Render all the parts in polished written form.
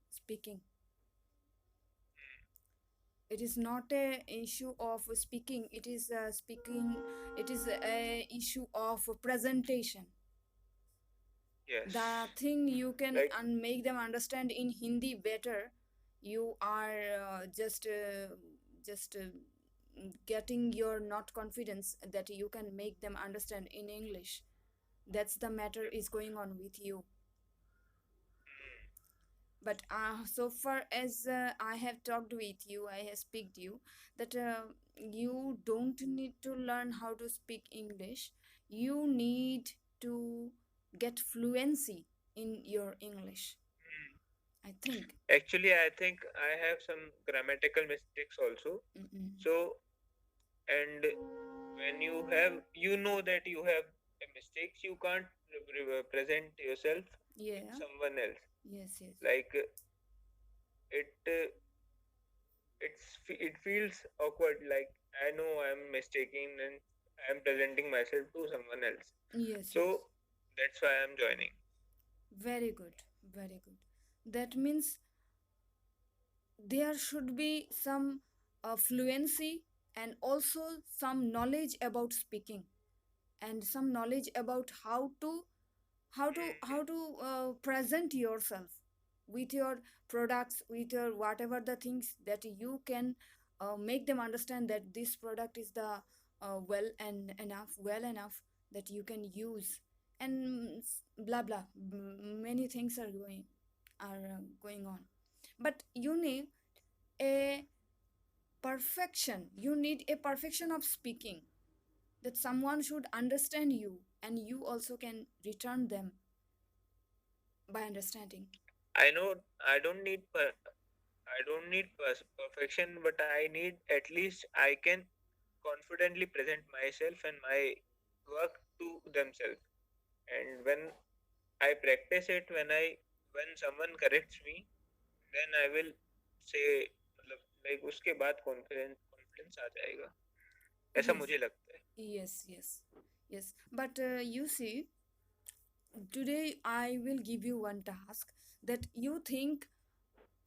speaking. It is not a issue of speaking. It is speaking. It is a issue of presentation. The Yes. thing you can Like make them understand in Hindi better. You are just getting your not confidence that you can make them understand in English. That's the matter is going on with you. But so far as I have talked with you, I have speak you that you don't need to learn how to speak English. You need to get fluency in your English, I think. actually, I think I have some grammatical mistakes also. Mm-mm. So, and when you know that you have a mistakes, you can't present yourself in Yeah. someone else. Yes, yes. Like it, it feels awkward. Like I know I'm mistaking and I'm presenting myself to someone else. Yes, yes. So that's why I'm joining. Very good. Very good. That means there should be some fluency and also some knowledge about speaking and some knowledge about how to present yourself with your products, with your whatever the things that you can make them understand that this product is the well enough that you can use, and blah blah. Many things are going on, but you need a perfection of speaking, that someone should understand you and you also can return them by understanding. I know I don't need perfection, but I need at least I can confidently present myself and my work to themselves. And when I practice it, when someone corrects me, then I will say मतलब like उसके बाद confidence आ जाएगा, ऐसा Yes, मुझे लगता है. yes, yes, yes. But you see, today I will give you one task that you think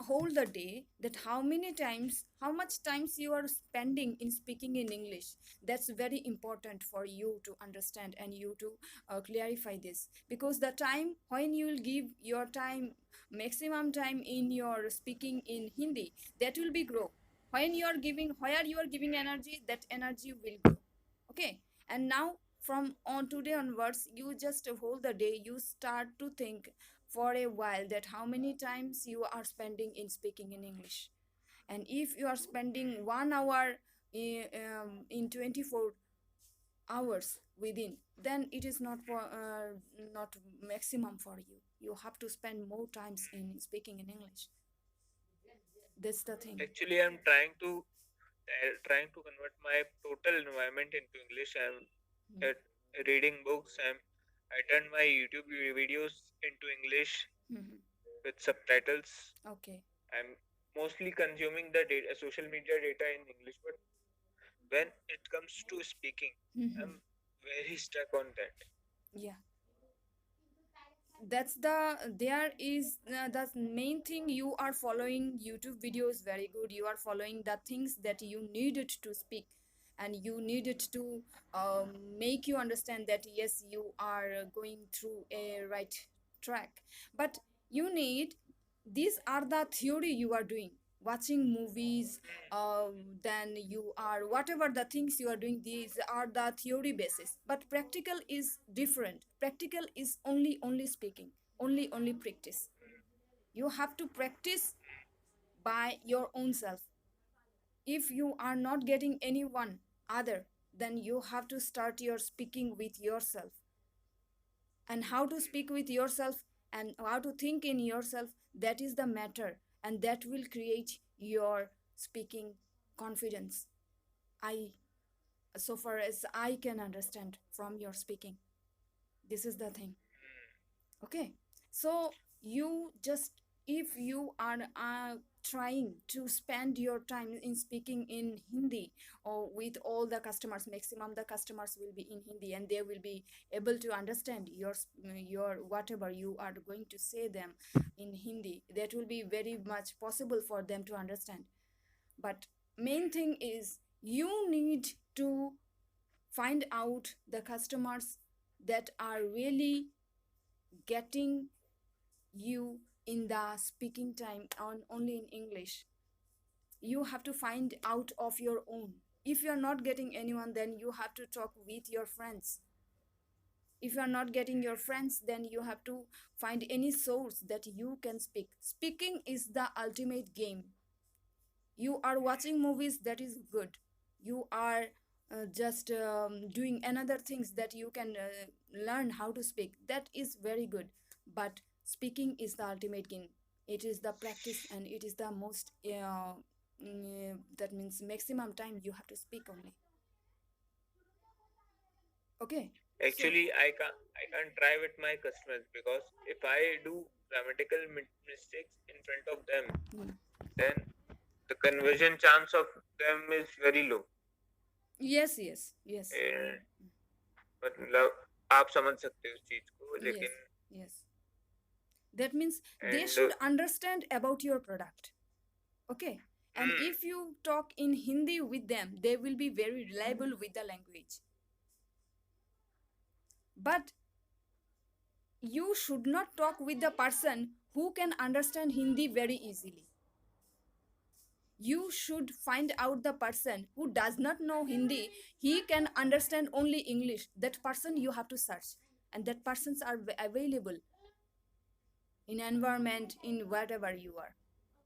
whole the day, that how much times you are spending in speaking in English. That's very important for you to understand and you to clarify this, because the time when you will give your time, maximum time in your speaking in Hindi, that will be grow. When you are giving, where you are giving energy, that energy will grow. Okay, and now from on today onwards, you just hold the day, you start to think for a while that how many times you are spending in speaking in English. And if you are spending 1 hour in 24 hours within, then it is not maximum for you. You have to spend more times in speaking in English. That's the thing. Actually, I'm trying to convert my total environment into English. I'm Mm. at reading books. I turn my YouTube videos into English Mhm. with subtitles. Okay. I'm mostly consuming the data, social media data in English, but when it comes to speaking, Mhm. I'm very stuck on that. Yeah, that's there is the main thing. You are following YouTube videos very good, you are following the things that you needed to speak, and you needed to make you understand that yes, you are going through a right track. But you need, these are the theory you are doing, watching movies, then you are whatever the things you are doing, these are the theory basis, but practical is different. Practical is only speaking, only practice. You have to practice by your own self. If you are not getting anyone other, then you have to start your speaking with yourself. And how to speak with yourself and how to think in yourself, that is the matter, and that will create your speaking confidence. I, so far as I can understand from your speaking, this is the thing. Okay, so you just if you are trying to spend your time in speaking in Hindi or with all the customers, maximum the customers will be in Hindi and they will be able to understand your whatever you are going to say them in Hindi, that will be very much possible for them to understand. But main thing is you need to find out the customers that are really getting you in the speaking time on only in English. You have to find out of your own. If you're not getting anyone, then you have to talk with your friends. If you're not getting your friends, then you have to find any source that you can speak. Speaking is the ultimate game. You are watching movies, that is good. You are just doing another things that you can learn how to speak, that is very good. But speaking is the ultimate game. It is the practice and it is the most that means maximum time you have to speak only. Okay, so Actually, I can't try with my customers because if I do grammatical mistakes in front of them, mm, then the conversion chance of them is very low. yes, yes, yes, Eh, मतलब आप समझ सकते हो उस चीज को, yes, लेकिन yes. That means they and should understand about your product. Okay, and hmm if you talk in Hindi with them, they will be very reliable with the language. But you should not talk with the person who can understand Hindi very easily. You should find out the person who does not know Hindi, he can understand only English. That person you have to search, and that persons are available in environment in whatever you are.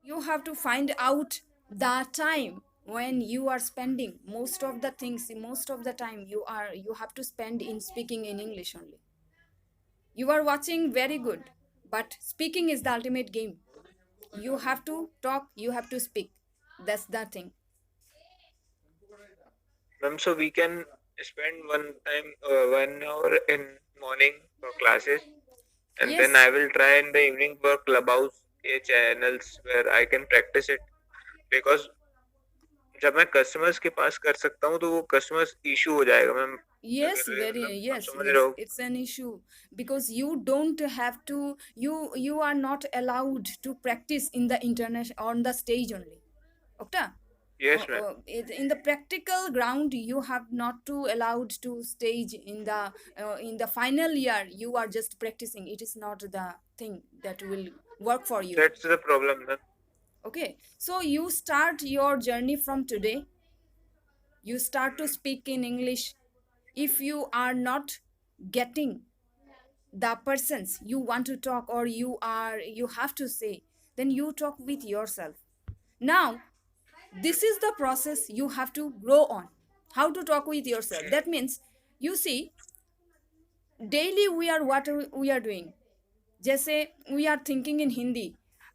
You have to find out the time when you are spending most of the things, most of the time you have to spend in speaking in English only. You are watching very good, but speaking is the ultimate game. You have to talk, you have to speak. That's the thing. Ma'am so we can spend 1 hour in morning for classes, and then Yes, I will try in the evening for clubhouse channels where I can practice it, because जब मैं customers के पास कर सकता हूँ तो वो customers issue हो जाएगा मैम, yes, अगर very मतलब आप yes, समझ रहे yes. हो. It's an issue because you don't have to. You are not allowed to practice in the internet on the stage only. Okay. Yes ma'am. In the practical ground, you have not to allowed to stage in the final year. You are just practicing. It is not the thing that will work for you. That's the problem ma'am. Okay, so you start your journey from today. You start to speak in English. If you are not getting the persons you want to talk or you have to say, then you talk with yourself. Now this is the process you have to grow on. How to talk with yourself, that means you see daily we are what we are doing. जैसे we are thinking in Hindi,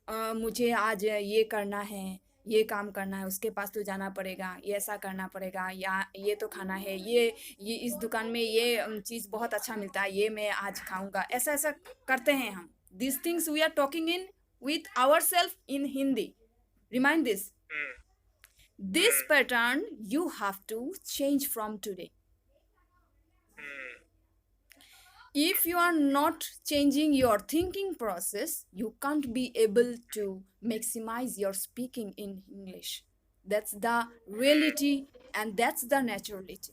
मुझे आज ये करना है, ये काम करना है, उसके पास तो जाना पड़ेगा, ये ऐसा करना पड़ेगा, या ये तो खाना है, ये इस दुकान में ये चीज़ बहुत अच्छा मिलता है, ये मैं आज खाऊंगा, ऐसा ऐसा करते हैं हम. This things we are talking in with ourselves in Hindi. Remind this. This pattern you have to change from today. If you are not changing your thinking process, you can't be able to maximize your speaking in English. That's the reality and that's the naturality.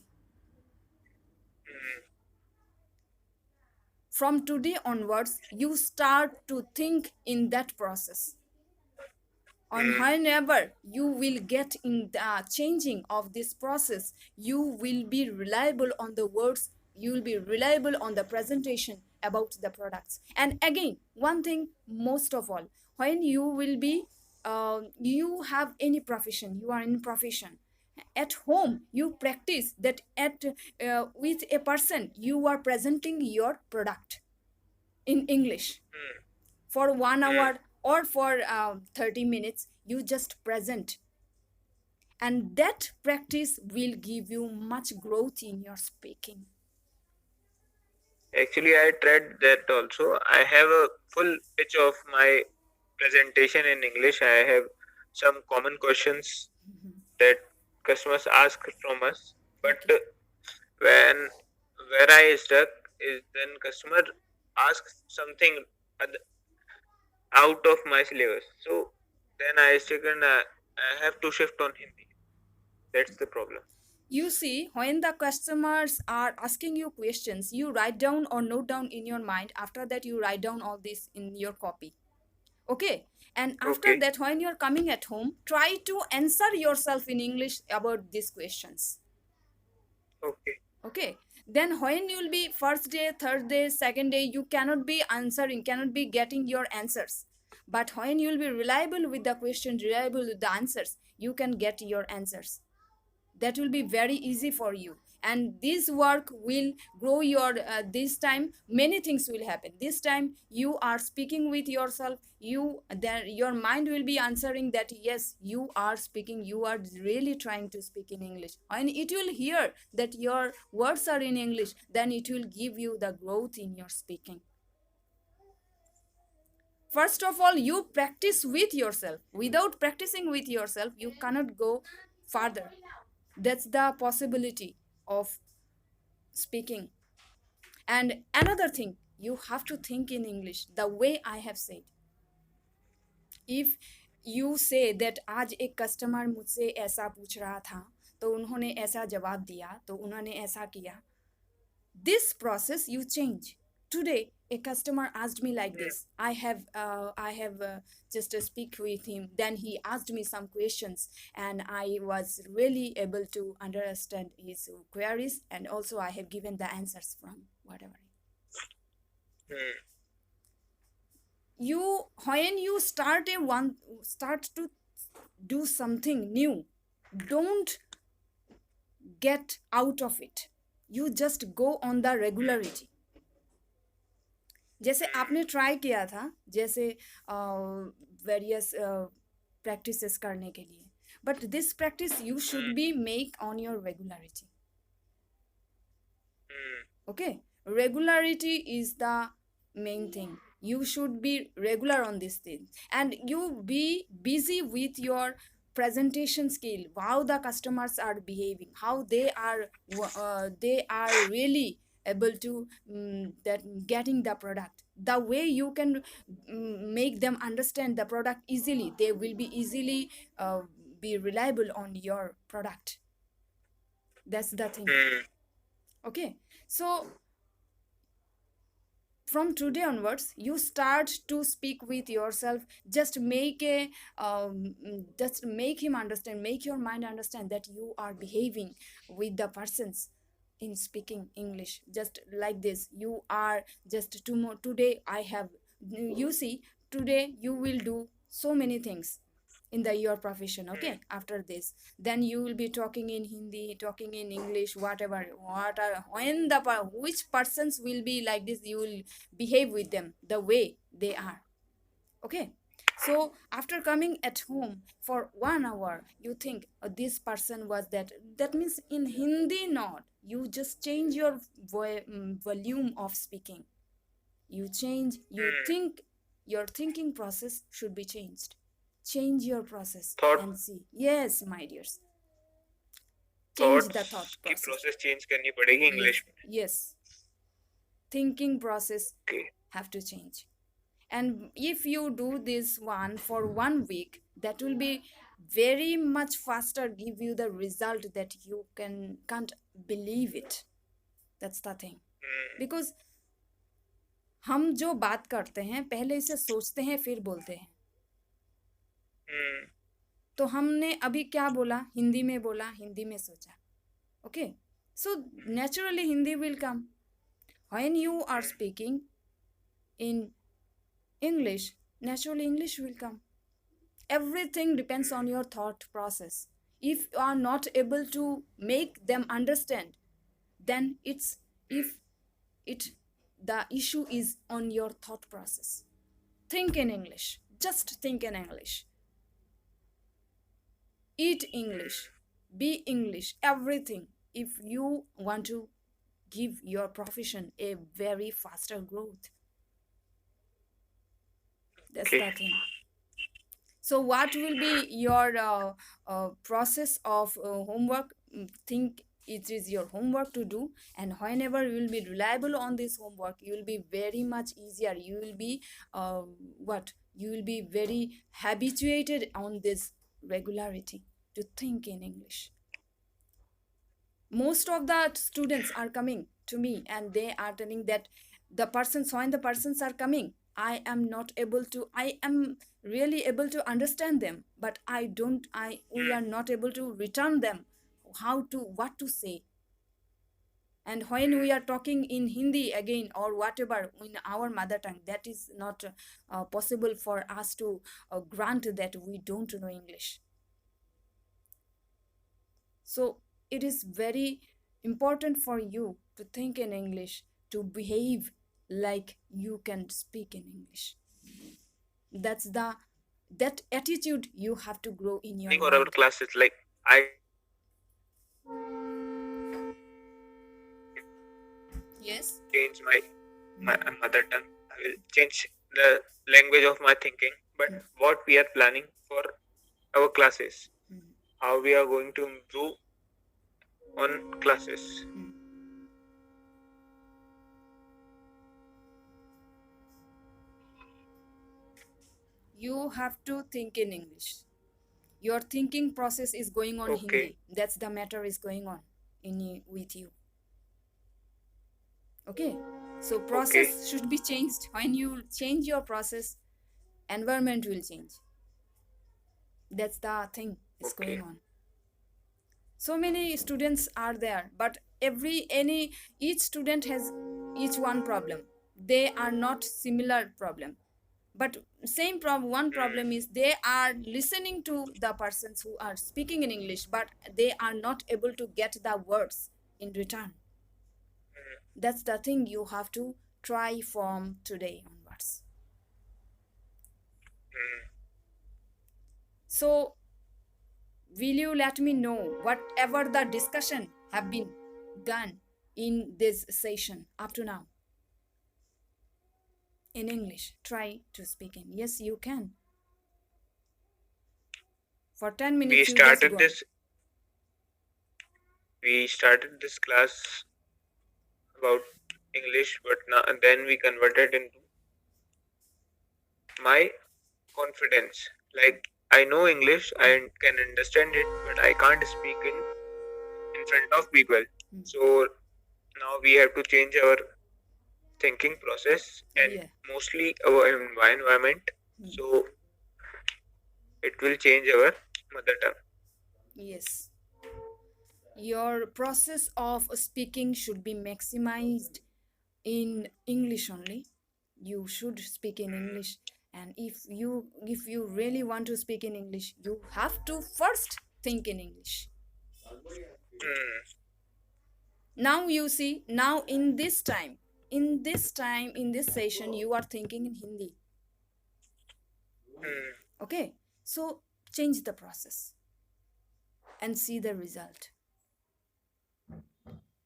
From today onwards, you start to think in that process. And whenever you will get in the changing of this process, you will be reliable on the words, you will be reliable on the presentation about the products. And again, one thing most of all, when you will be you have any profession, you are in profession, at home you practice that at with a person you are presenting your product in English for 1 hour or for 30 minutes. You just present, and that practice will give you much growth in your speaking. Actually, I tried that also. I have a full pitch of my presentation in English, I have some common questions Mhm. that customers ask from us. But Okay. when where I stuck is then customer asks something out of my syllabus. So then I stuck and I have to shift on Hindi. That's the problem. You see, when the customers are asking you questions, you write down or note down in your mind. After that, you write down all this in your copy. Okay. And after Okay, that, when you're coming at home, try to answer yourself in English about these questions. okay. Okay. Then when you'll be first day, third day, second day, you cannot be answering, cannot be getting your answers. But when you'll be reliable with the question, reliable with the answers, you can get your answers. That will be very easy for you, and this work will grow your this time many things will happen. This time you are speaking with yourself, you then your mind will be answering that yes, you are speaking, you are really trying to speak in English, and it will hear that your words are in English, then it will give you the growth in your speaking. First of all, you practice with yourself. Without practicing with yourself, you cannot go farther. That's the possibility of speaking. And another thing, you have to think in English the way I have said. If you say that आज एक customer मुझसे ऐसा पूछ रहा था, तो उन्होंने ऐसा जवाब दिया, तो उन्होंने ऐसा किया, this process you change. Today a customer asked me like Hmm, this. I have just speak with him, then he asked me some questions, and I was really able to understand his queries, and also I have given the answers from whatever. hmm, You when you start to do something new, don't get out of it. You just go on the hmm, regularity. जैसे hmm, आपने try किया था, जैसे various practices करने के लिए, but this practice you should hmm, be make on your regularity. hmm, Okay, regularity is the main thing. You should be regular on this thing, and you be busy with your presentation skill, how the customers are behaving, how they are really able to that getting the product, the way you can make them understand the product easily, they will be easily be reliable on your product. That's the thing. hmm, Okay, so from today onwards you start to speak with yourself. Just make a just make him understand, make your mind understand that you are behaving with the persons in speaking English just like this. You are just tomorrow, today I have, you see, today you will do so many things in the your profession. hmm, Okay, after this, then you will be talking in Hindi, talking in English, whatever, what are, when the which persons will be like this, you will behave with them the way they are. Okay, so after coming at home for 1 hour, you think, this person was that, that means in Hindi not, you just change your volume of speaking. You change, you hmm. think, your thinking process should be changed. Change your process Thought and see. Yes, my dears, change the thought thoughts की process. process change करनी पड़ेगी Yes, English में. yes, thinking process Okay. have to change. And if you do this one for 1 week, that will be very much faster, give you the result that you can't believe it. That's the thing. Hmm, Because हम जो बात करते हैं पहले इसे सोचते हैं फिर बोलते हैं. hmm, तो हमने अभी क्या बोला, हिंदी में बोला, हिंदी में सोचा. Okay, so naturally Hindi will come. When you are hmm, speaking in English, naturally English will come. Everything depends on your thought process. If you are not able to make them understand, then it's, hmm, if it, the issue is on your thought process. Think in English, just think in English, eat English, hmm. be English, everything, if you want to give your profession a very faster growth. That's Okay. the thing. So what will be your process of homework? Think it is your homework to do, and whenever you will be reliable on this homework, you will be very much easier. You will be what you will be very habituated on this regularity to think in English. Most of the students are coming to me and they are telling that the persons, when the persons are coming, I am really able to understand them, but I don't I we Hmm. are not able to return them how to what to say. And when we Hmm. are talking in Hindi again or whatever in our mother tongue, that is not possible for us to grant that we don't know English. So it is very important for you to think in English, to behave like you can speak in English. That's the that attitude you have to grow in your For our mind. classes, like I Yes. change my mother tongue. I will change the language of my thinking. But Mm, what we are planning for our classes, mm, how we are going to improve on classes. mm. You have to think in English. Your thinking process is going on Okay, Hindi. That's the matter is going on in with you. Okay. So okay, process should be changed. When you change your process, environment will change. That's the thing is okay. going on. So many students are there, but every any each student has each one problem. They are not similar problem, but same problem. One Hmm. problem is they are listening to the persons who are speaking in English, but they are not able to get the words in return. Hmm. That's the thing you have to try from today onwards. Hmm. So will you let me know whatever the discussion have been done in this session up to now in English? Try to speak in. Yes, you can. For 10 We minutes, you just started go on. this. We started this class about English, but now and then we converted into my confidence. Like I know English, I can understand it, but I can't speak in front of people. Mm. So now we have to change our thinking process and Yeah. mostly our environment. Mm. So it will change our mother tongue. Yes. Your process of speaking should be maximized in English only. You should speak in Hmm. English, and if you really want to speak in English, you have to first think in English. Hmm. Now you see, now in this session you are thinking in Hindi. Hmm. Okay, so change the process and see the result.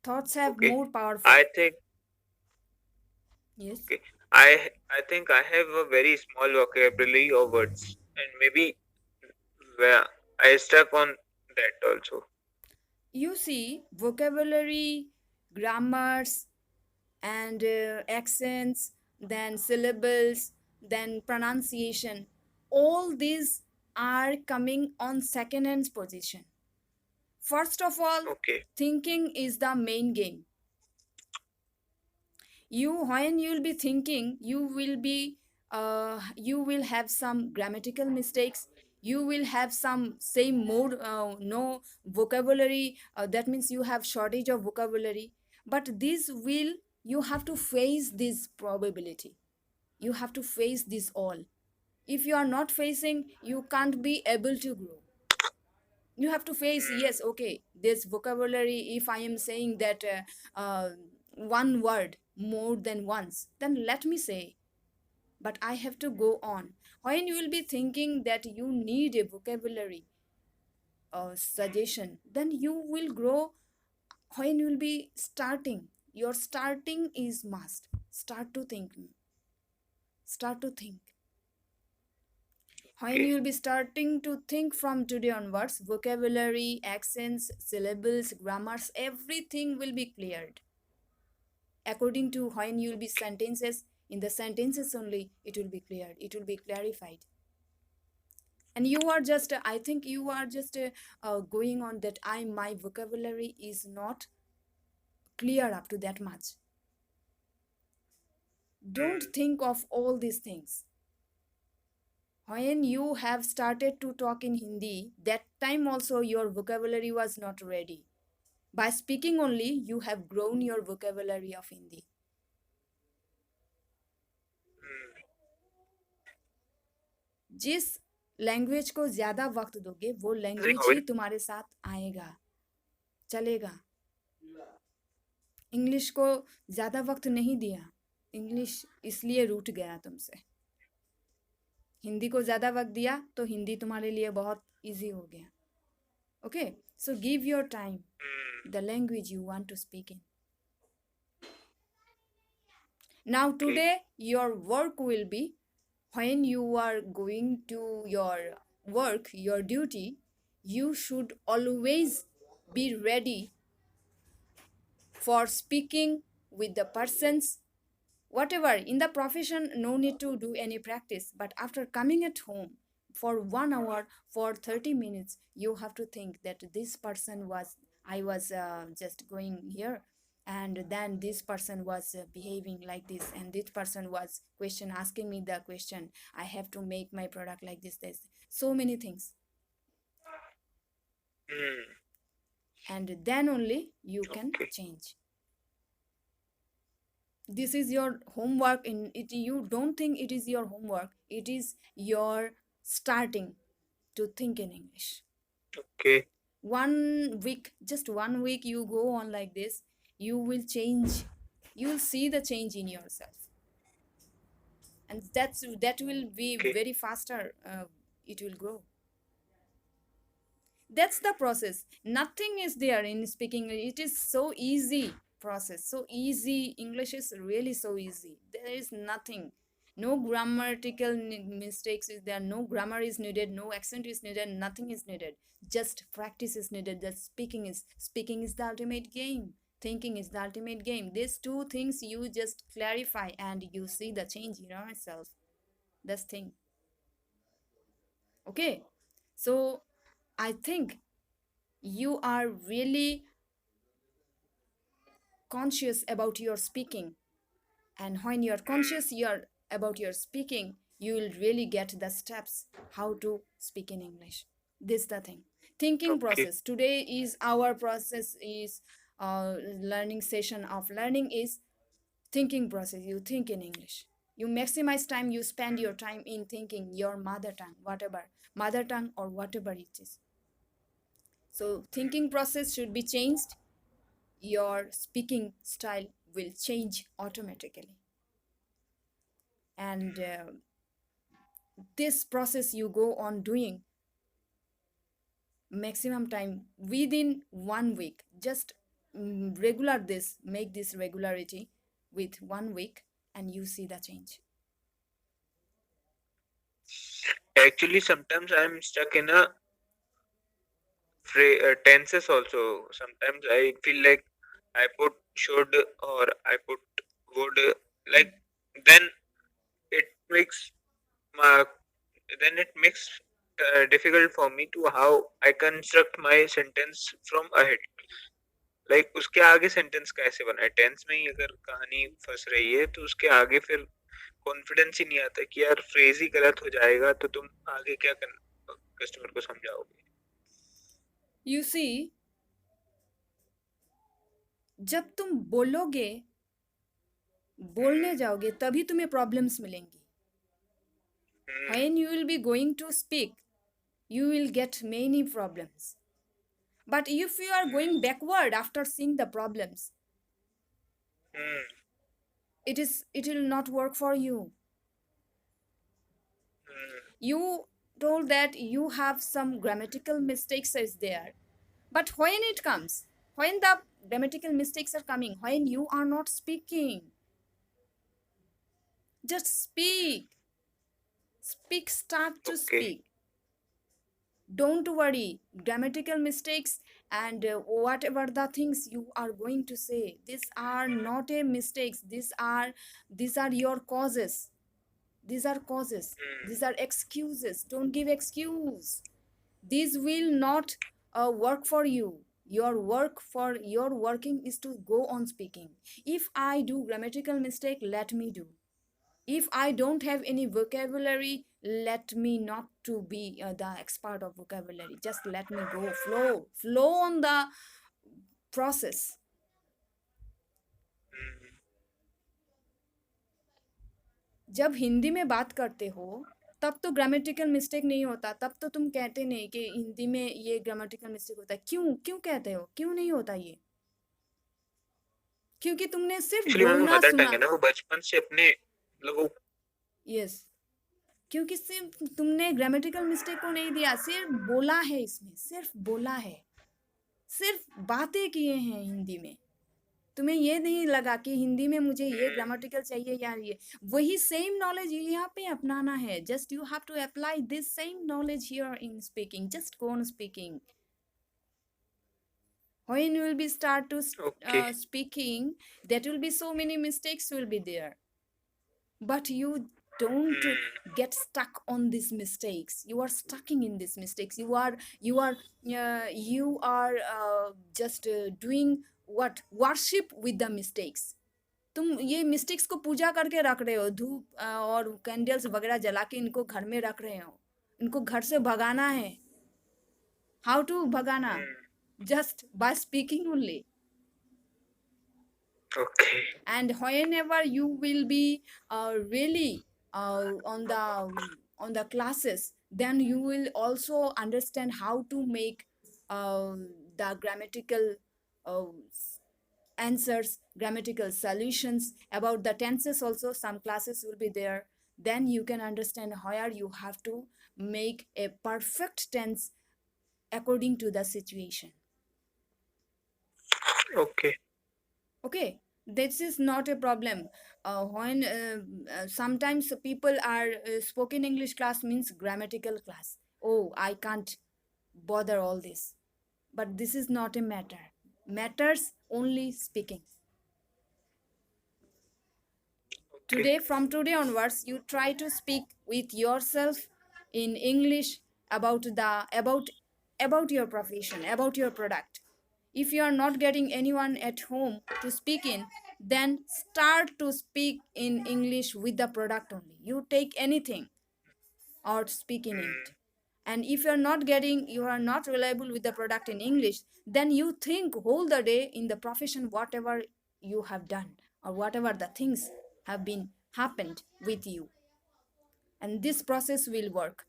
Thoughts have Okay. more powerful. I think Yes. okay. I think I have a very small vocabulary of words, and maybe where I stuck on that also. You see vocabulary, grammars, and accents, then syllables, then pronunciation, all these are coming on second hand position. First of all, Okay. thinking is the main game. You when you'll be thinking, you will have some grammatical mistakes. You will have some same more no vocabulary, that means you have shortage of vocabulary. But this will, you have to face this probability. You have to face this all. If you are not facing, you can't be able to grow. You have to face, Hmm. yes, okay, this vocabulary, if I am saying that one word more than once, then let me say, but I have to go on. When you will be thinking that you need a vocabulary suggestion, then you will grow. When you will be starting, your starting is must start to think. Start to think. When Okay. you'll be starting to think from today onwards, vocabulary, accents, syllables, grammars, everything will be cleared. According to when you'll be sentences, in the sentences only, it will be cleared, it will be clarified. And you are just, I think you are just going on that my vocabulary is not clear up to that much. Don't Hmm. think of all these things. When you have started to talk in Hindi, that time also your vocabulary was not ready. By speaking only, you have grown your vocabulary of Hindi. Hmm. जिस language को ज़्यादा वक्त दोगे वो language ही Robin? तुम्हारे साथ आएगा, चलेगा. इंग्लिश को ज़्यादा वक्त नहीं दिया, इंग्लिश इसलिए रूठ गया तुमसे. हिंदी को ज़्यादा वक्त दिया तो हिंदी तुम्हारे लिए बहुत इजी हो गया. Okay, so give your time Hmm. The language you want to speak in. Now, Okay. today, your work will be when you are going to your work, your duty, you should always be ready for speaking with the persons. Whatever in the profession, no need to do any practice, but after coming at home for 1 hour, for 30 minutes, you have to think that this person was, I was just going here, and then this person was behaving like this, and this person was question asking me the question, I have to make my product like this, so many things. Hmm. And then only you can Okay. change. This is your homework. In it, you don't think it is your homework, it is your starting to think in English. Okay. 1 week, just 1 week you go on like this, you will change, you will see the change in yourself. And that will be Okay. very faster, it will grow. That's the process. Nothing is there in speaking. It is so easy process, so easy. English is really so easy. There is nothing, no grammatical mistakes is there, no grammar is needed, no accent is needed, nothing is needed. Just practice is needed. Just speaking is the ultimate game. Thinking is the ultimate game. These two things you just clarify and you see the change in yourself. That's thing. Okay, so I think you are really conscious about your speaking, and when you are Hmm. conscious about your speaking, you will really get the steps how to speak in English. This is the thing. Thinking Okay. process today is our process is learning session of learning is thinking process. You think in English, you maximize time, you spend your time in thinking your mother tongue, whatever mother tongue or whatever it is. So thinking process should be changed, your speaking style will change automatically. And this process you go on doing maximum time within 1 week. Just regular this, make this regularity with 1 week, and you see the change. Actually, sometimes I'm stuck in a tenses also. Sometimes I feel like I put should or I put would. Like then it makes my it makes difficult for me to how I construct my sentence from ahead. Like उसके आगे sentence कैसे बनाए tense में ही अगर कहानी फंस रही है तो उसके आगे फिर कॉन्फिडेंस ही नहीं आता कि यार फ्रेज ही गलत हो जाएगा तो तुम आगे क्या कस्टमर को समझाओगे. You see, जब तुम बोलोगे, बोलने हम्म. जाओगे, तभी तुम्हें प्रॉब्लम्स मिलेंगी. हम्म. When you will be going to speak, you will get many problems. But if you are going backward after seeing the problems, hmm. it will not work for you. Hmm. You told that you have some grammatical mistakes is there, but when it comes, when the grammatical mistakes are coming, when you are not speaking, just speak. Speak, start to Okay. speak. Don't worry, grammatical mistakes and whatever the things you are going to say, these are not a mistakes. These are your causes. These are causes. These Hmm. are excuses. Don't give excuse. These will not work for you. Your working is to go on speaking. If I do grammatical mistake, let me do. If I don't have any vocabulary, let me not to be the expert of vocabulary. Just let me go, flow on the process. Hmm. जब हिंदी में बात करते हो तब तो grammatical mistake नहीं होता, तब तो तुम कहते नहीं कि हिंदी में ये ग्रामेटिकल मिस्टेक होता है। क्यों क्यों कहते हो, क्यों नहीं होता ये? क्योंकि तुमने सिर्फ इसलिए मैम बोलना मदर टंग सुना। है ना, वो बचपन से अपने मतलब वो। यस, क्योंकि सिर्फ तुमने ग्रामेटिकल मिस्टेक को नहीं दिया, सिर्फ बोला है, इसमें सिर्फ बोला है, सिर्फ बातें किए हैं हिंदी में। तुम्हें ये नहीं लगा कि हिंदी में मुझे ये हम्म, ग्रामेटिकल चाहिए या ये, वही सेम नॉलेज यहाँ पे अपनाना है। Just you have to apply this same knowledge here in speaking, just go on speaking. When you will be start to okay. speaking, that will be so many mistakes will be there, but you don't hmm. get stuck on these mistakes. You are stucking in these mistakes. You are just doing what worship with the mistakes. तुम ये mistakes को पूजा करके रख रहे हो, धूप और candles वगैरह जला के इनको घर में रख रहे हो। इनको घर से भगाना है। हाउ टू भगाना? Hmm. Just by speaking only. Okay. And whenever you will be really on the classes, then you will also understand how to make the grammatical uh, answers, grammatical solutions. About the tenses also some classes will be there. Then you can understand where you have to make a perfect tense according to the situation. Okay. Okay, this is not a problem. When sometimes people are spoken English class means grammatical class. Oh, I can't bother all this. But this is not a matter. Matters only speaking. Okay. Today, from today onwards, you try to speak with yourself in English about about your profession, about your product. If you are not getting anyone at home to speak in, then start to speak in English with the product only. You take anything or speak in it. Hmm. And if you are not reliable with the product in English, then you think whole the day in the profession whatever you have done or whatever the things have been happened with you, and this process will work.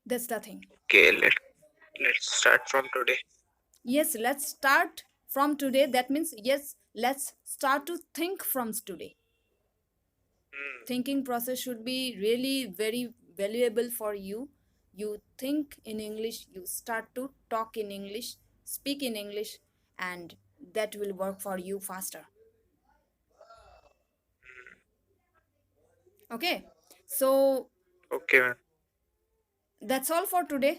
That's the thing. Okay, let's start from today. Yes, let's start from today. That means yes, let's start to think from today. Hmm. Thinking process should be really very valuable for you. You think in English, you start to talk in English, speak in English, and that will work for you faster. Okay, so okay ma'am. that's all for today.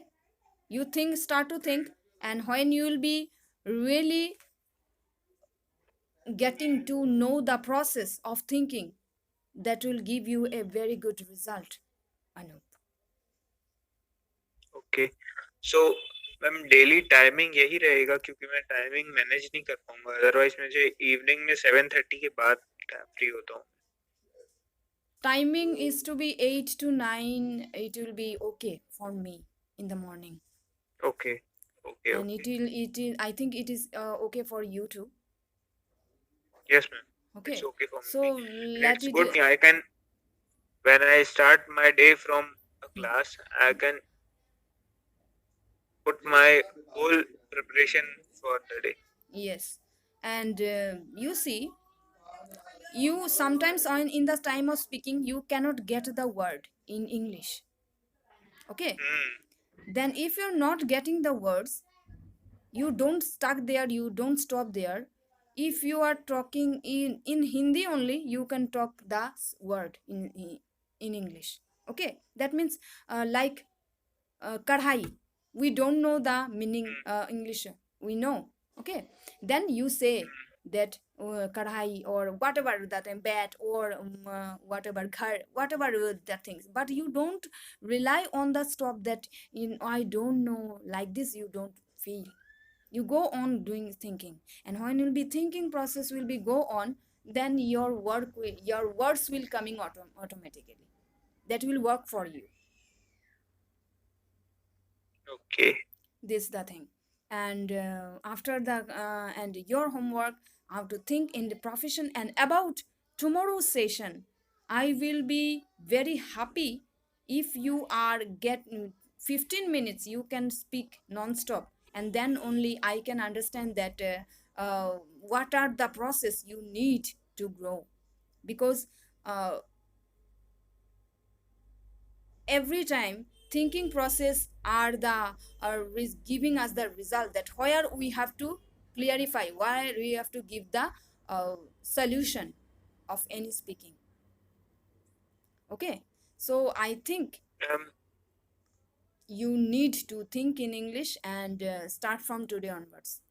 You think, start to think, and when you will be really getting to know the process of thinking, that will give you a very good result, Anup. Okay. So ma'am daily timing यही रहेगा, क्योंकि मैं timing manage नहीं कर पाऊंगा, otherwise मुझे evening में 7:30 के बाद फ्री होता हूँ। Timing is to be 8 to 9. It will be okay for me in the morning. Okay. Okay. And okay. it is, I think it is okay for you too. Yes ma'am, it's Okay. Okay for me So and let it's it, good. I can when I start my day from a hmm, class, I can put my whole preparation for the day. yes. And you see, you sometimes on in the time of speaking, you cannot get the word in English. Okay. Hmm. Then if you're not getting the words, you don't stuck there, you don't stop there. If you are talking in Hindi only, you can talk the word in English. Okay, that means like kadhai, we don't know the meaning mm, English, we know. Okay, then you say mm. that kadhai or whatever that bat or whatever ghar, whatever the things, but you don't rely on the stop that I don't know, like this you don't feel. You go on doing thinking, and when will be thinking process will be go on, then your your words will coming automatically, that will work for you. Okay. This the thing. And after the and your homework, how to think in the profession and about tomorrow's session. I will be very happy if you are get 15 minutes you can speak non-stop, and then only I can understand that what are the process you need to grow. Because uh, every time thinking process are the giving us the result, that where we have to clarify, why we have to give the solution of any speaking. Okay, so I think Um. you need to think in English and start from today onwards.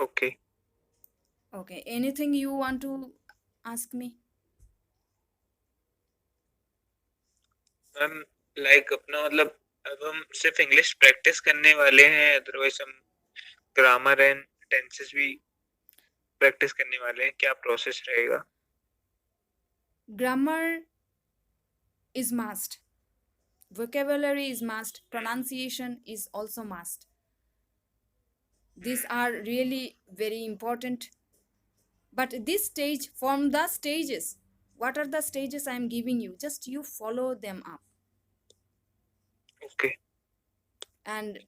Okay. Okay, anything you want to ask me? Ma'am, like अपना मतलब अब हम सिर्फ English practice करने वाले हैं, otherwise हम grammar and tenses भी प्रैक्टिस करने वाले हैं, क्या प्रोसेस रहेगा? Grammar is must, vocabulary is must, pronunciation is also must. These are really very important. But this stage, from the stages, what are the stages I am giving you, just you follow them up. Okay. And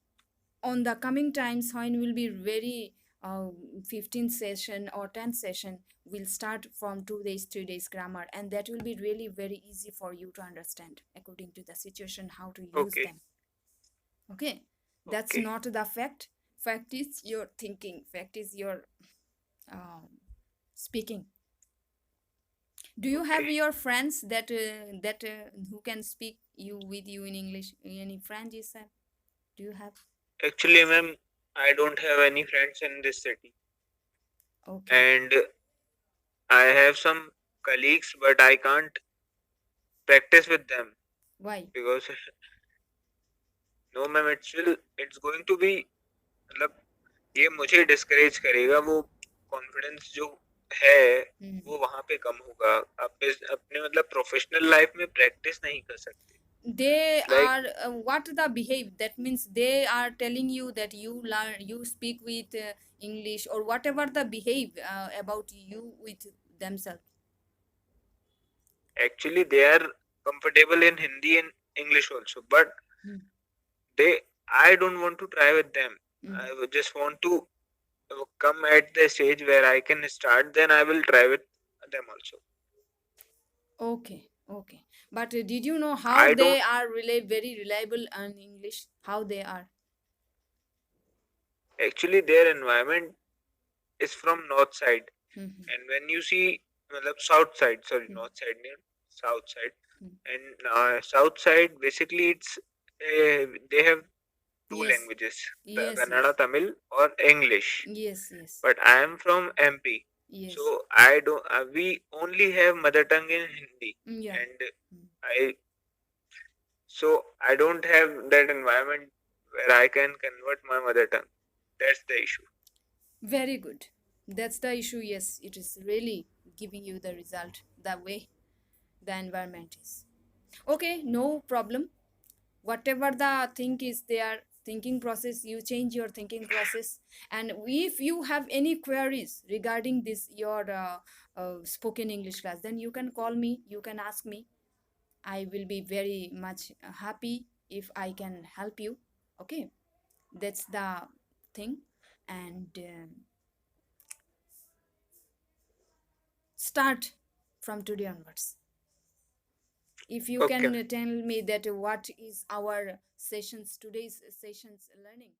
on the coming times when will be very 15th session or 10th session, will start from 2 days 3 days grammar, and that will be really very easy for you to understand according to the situation how to use okay. them. Okay, that's okay. not the fact. Fact is your thinking, fact is your um, speaking. Do you okay. have your friends that who can speak you with you in English? Any friends you have? Do you have? Actually ma'am, I don't have any friends in this city, Okay. And I have some colleagues, but I can't practice with them Why? because no ma'am, it's going to be, मतलब ये मुझे discourage करेगा, वो confidence जो है Mm. वो वहां पे कम होगा. आप अपने मतलब प्रोफेशनल लाइफ में प्रैक्टिस नहीं कर सकते. They like are what the behave. That means they are telling you that you learn, you speak with English or whatever the behave about you with themselves. Actually they are comfortable in Hindi and English also, but Mm. they I don't want to try with them. Mm. I would just want to come at the stage where I can start, then I will try with them also. Okay, okay. But did you know how I don't. they are really very reliable on English? How they are? Actually, their environment is from north side, Mm-hmm. and when you see matlab south side, sorry, Mm-hmm. north side near south side, Mm. and south side basically it's they have two Yes, languages, the yes, Kannada yes, Tamil or English. yes, yes, But I am from MP, so yes. I don't. We only have mother tongue in Hindi, Mm, yeah. and Mm. I so I don't have that environment where I can convert my mother tongue. That's the issue. Very good. That's the issue. Yes, it is really giving you the result the way the environment is. Okay, no problem. Whatever the thing is their thinking process, you change your thinking process. And if you have any queries regarding this your spoken English class, then you can call me, you can ask me. I will be very much happy if I can help you. Okay, that's the thing. And start from today onwards. If you Okay. can tell me that what is our sessions, today's sessions learning.